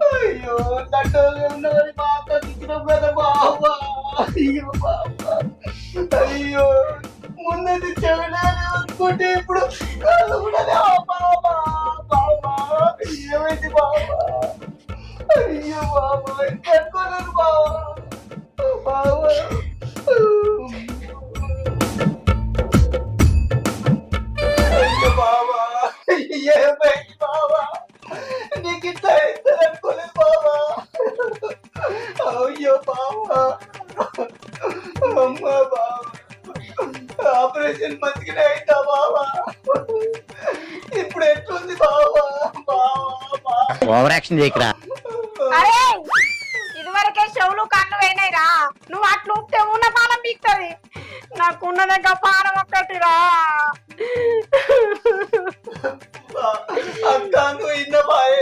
అయ్యో నన్ను ఉన్నవని మా అక్క తిట్టినావు కదా బావా. అయ్యో బావా, అయ్యో ముందు చెవిలానే అనుకుంటే ఇప్పుడు కళ్ళు కూడా లేవా బావా. బావా ఏమైంది బావా. అయ్యో బావా కట్టుకోలేదు బావా. బావా అయ్యో బావా ఏమైంది బావా. నీకు ఇట్లా అవుతుంది అనుకోలేదు బావా. అయ్యో బావా. అమ్మ బావా ఆపరేషన్ మంచిగానే అయిందా బావా. ఇప్పుడు ఎట్లుంది బావా. బావా బావా. ఓవర్ యాక్షన్ చేయకరా. అరే ఇదివరకే చెవులు కన్ను పోయినాయిరా. నువ్వు అట్లు ఊపితే ఉన్న పానం పీక్తుంది. నాకున్న దగ్గర పానం ఒక్కటిరా. అక్క నువ్వు ఇన్న బాయ్